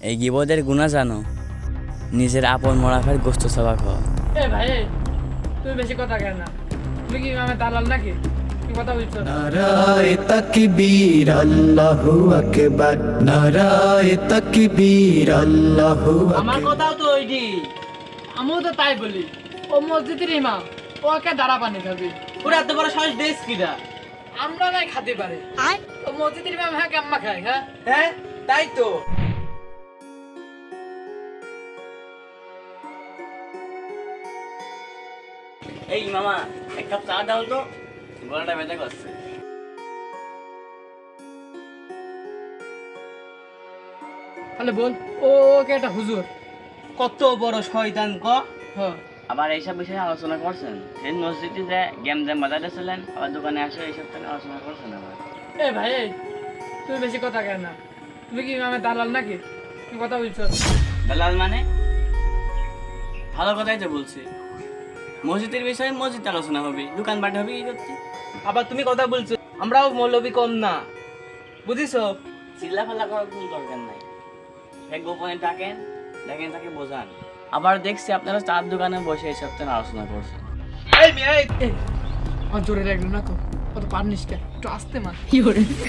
এই গিবদের গুনাহ জানো, নিজের আপন মরাফের গোস্ত সবা খাওয়া। এ ভাই তুই বেশি কথা কেন না? তুমি কি ইমামে দালাল নাকি? কি কথা বলছো? নারায়ে তাকবীর আল্লাহু আকবার, নারায়ে তাকবীর আল্লাহু আমার আকবার। কথাও তো ওইটি, আমিও তো তাই বলি। ও মসজিদের ইমাম, ওকে দাঁড়া পানি খাবি। ওরা এত বড় সাহস দেশ কিনা? আমরা নাই খাতে পারে। ও মসজিদের ইমাম হ্যাঁ কাম্মা খায় হ্যাঁ? হ্যাঁ তাই তো। এই মামা, এক কাপ চা দাও তো, গলাটা ব্যথা করছে। তাহলে বল, ও ওকে একটা হুজুর। কত বড় শয়তান ক। হ্যাঁ আবার এইসব বিষয়ে আলোচনা করছেন? সেই মসজিদে যে গেম জ্যাম বাজাতেছিলেন, আবার দোকানে আসে এইসব থেকে আলোচনা করছেন আবার। এ ভাই তুই বেশি কথা কেন না? তুমি কি ইমামে দালাল নাকি? কি কথা বলছো? দালাল মানে? ভালো কথাই তো বলছি। মসজিদের বিষয়ে মসজিদ আলোচনা হবে, দোকানপাট হবে কি করতে? আবার তুমি কথা বলছো, আমরাও মৌলবী কম না, বুঝিছো? চিল্লা ফাল্লা করার কোনো দরকার নাই। এক গোপনে ডাকেন, দেখেন তাকে বোঝান। আবার দেখছি আপনারা চার দোকানে বসে এইসব থেকে আলোচনা করছেন। এই মেয়ে, এই এ আমার জোরে লাগলো না তো, কত পারনিস কে? একটু আসতে মা।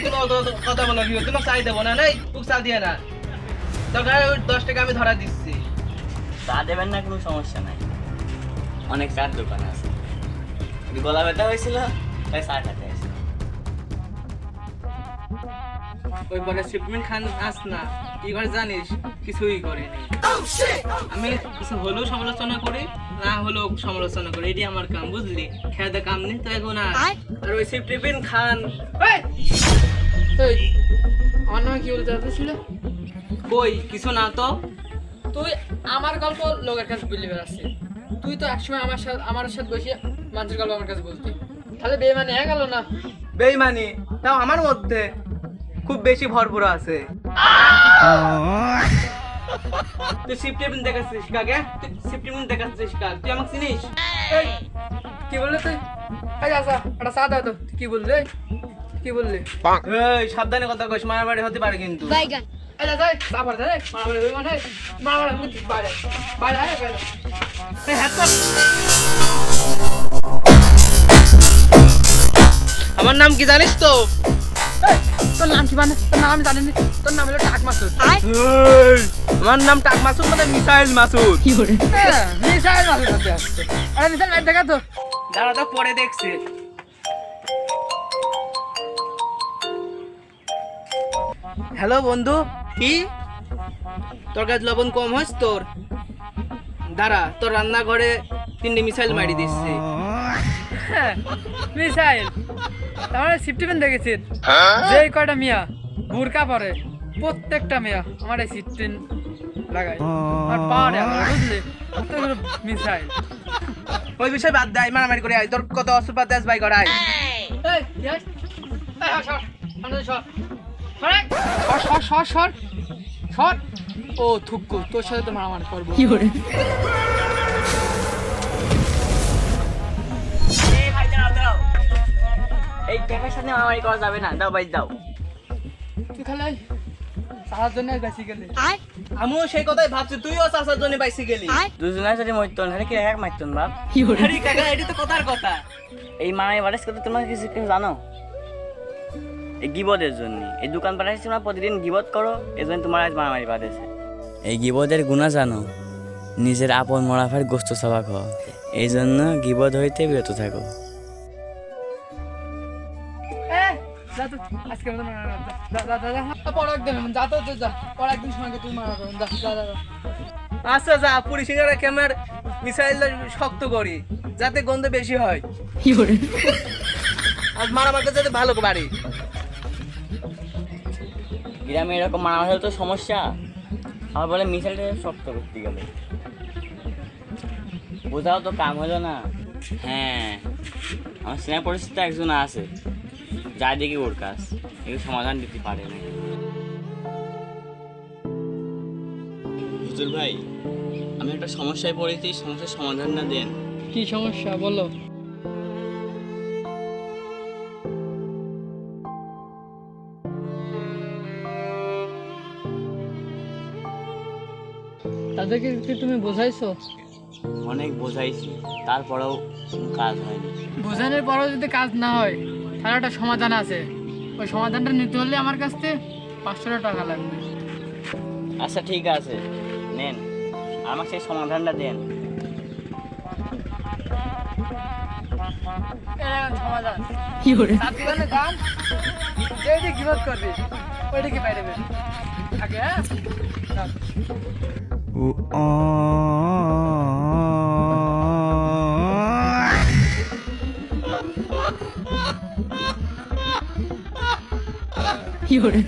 তুমি অত কথা বলো কি? তোমাকে চাই দেবো না, নাই তুই চা দিয়ে না। দরকার 10 টাকা আমি ধরা দিচ্ছি। চা দেবেন না, কোনো সমস্যা নাই, অনেক চার দোকান আছে। একটু গলা ব্যথা হয়েছিল, তাই চা খেতে আসি। ওই বলে শিপমেন্ট খান আস না, কি করে জানিস? কিছুই করিনি আমি। কিছু হলেও সমালোচনা করি, না হলেও সমালোচনা করি, এটি আমার কাম, বুঝলি? খেয়াতে কাম নেই তো এখন। আর ওই শিপমেন্ট খান এই আমার নামে কি বলতে চাচ্ছিল? কই কিছু না তো। তুই আমার গল্প লোকের কাছে বললি বেড়াচ্ছিস। তুই তো একসময় আমার সাথে বসে মানুষের গল্প আমার কাছে বলতি। তাহলে বেমানি হয়ে গেল না? বেইমানি তাও আমার মধ্যে খুব বেশি ভরপুর আছে। তুই শিপমেন্ট দেখাচ্ছিস কাকে? তুই শিপমেন্ট দেখাচ্ছিস কাকে? তুই আমাকে চিনিস? এই কি বললি তুই? এই আসা একটা চা দাও তো। তুই কি বললি? কি বললি? এই সাবধানে কথা কইস, মারামারি হতে পারে কিন্তু। এই যা যাই চা ভর দে। মারামারি হই মানে মারামারি মুখ বাইরে বাইরে আয় বাইরে। এই হাত কর। আমার নাম কি জানিস তো? এই, তোর নাম কি মানে? তোর নাম আমি জানি না। তোর নাম হলো টাক মাসুদ। আমার নাম টাক মাসুদ, মানে মিসাইল মাসুদ। হ্যাঁ, মিসাইল মাসুদ হতে আসছে। আরে মিসাইল মাইর দেখা তো। যারা তো পরে দেখছে। হ্যালো বন্ধু, কি তোর কাছে লবণ কম হস তোর? দাঁড়া, তোর রান্নাঘরে 3টে মিসাইল মারি দিচ্ছি। হ্যাঁ, মিসাইল। তাহলে সিফটিমেন দেখেছিস? যে কয়টা মিয়া বুরকা পরে প্রত্যেকটা মিয়া আমার এই সিফটিন লাগাই আর পাওয়ারে আমার বুঝলি? তো হলো মিসাইল। ওই বিষয় বাদ দেয়, মারামারি করে আয়। তোর কত অস্ত্র পাতি আছে ভাই করাই। এই ইয়াস এই সর সামনে সর সর সর সর সর। ও থুক্কু, তোর সাথে তো মারামারি করবো। কি করে? এই ভাই দাঁড়াও দাঁড়াও, এই ক্যাফের সাথে মারামারি করা যাবে না, দাও ভাই দাও। তুই খালি সারার জন্য বেশি গেলি। আমিও সেই কথাই ভাবছি, তুইও চাষার জন্য বাইসি গেলি। দুজনের সাথে মরতন, হলে কি এক মারতন বাপ? আরে কাকা, এটি তো কথার কথা। এই মারামারি বাড়াইছ কথা তোমরা কিছু কেউ জানো? এই গিবদের জন্য এই দোকান পাঠাইছি, তোমরা প্রতিদিন গিবত করো, এই জন্য তোমার আজ মারামারি বাঁধেছে। এই গিবদের গুনাহ জানো, নিজের আপন মরাফের গোস্ত সবা খাওয়া। এই জন্য গিবদ হইতে বিরত থাকো। যা তো আজকে মতো পর একদিন যা তো যা, পর একদিন সময় তুই মারা করুন। যা যা যা। আচ্ছা যা, পুরি সিঙ্গারা ক্যামের মিসাইল শক্ত করি যাতে গন্ধ বেশি হয়। আর মারামারিটা যাতে ভালো বাড়ি। গ্রামে এরকম মারামারি হলে তো সমস্যা, আবার বলে মিসাইলটা শক্ত করতে গেলে। বোঝাও তো কাম হলো না। হ্যাঁ, আমার চেনা পরিচিত একজন আছে, যা দেখি ওর কাজ এগুলো সমাধান দিতে পারে না। হুজুর ভাই, আমি একটা সমস্যায় পড়েছি, সমস্যার সমাধান না দেন। কি সমস্যা বলো? তাদেরকে কি তুমি বোঝাইছো? অনেক বোঝাইছি, তারপরেও কাজ হয়নি। বোঝানোর পরেও যদি কাজ না হয় তাহলে একটা সমাধান আছে। ওই সমাধানটা নিতে হলে আমার কাছ থেকে 500 টাকা লাগবে। আচ্ছা ঠিক আছে, নেন, আমাকে সেই সমাধানটা দেন। সমাধান কি করে? সাতজনের দাম যেই গিবত করবে ওইদিকে বাইরে বের আগে। হ্যাঁ কি করে?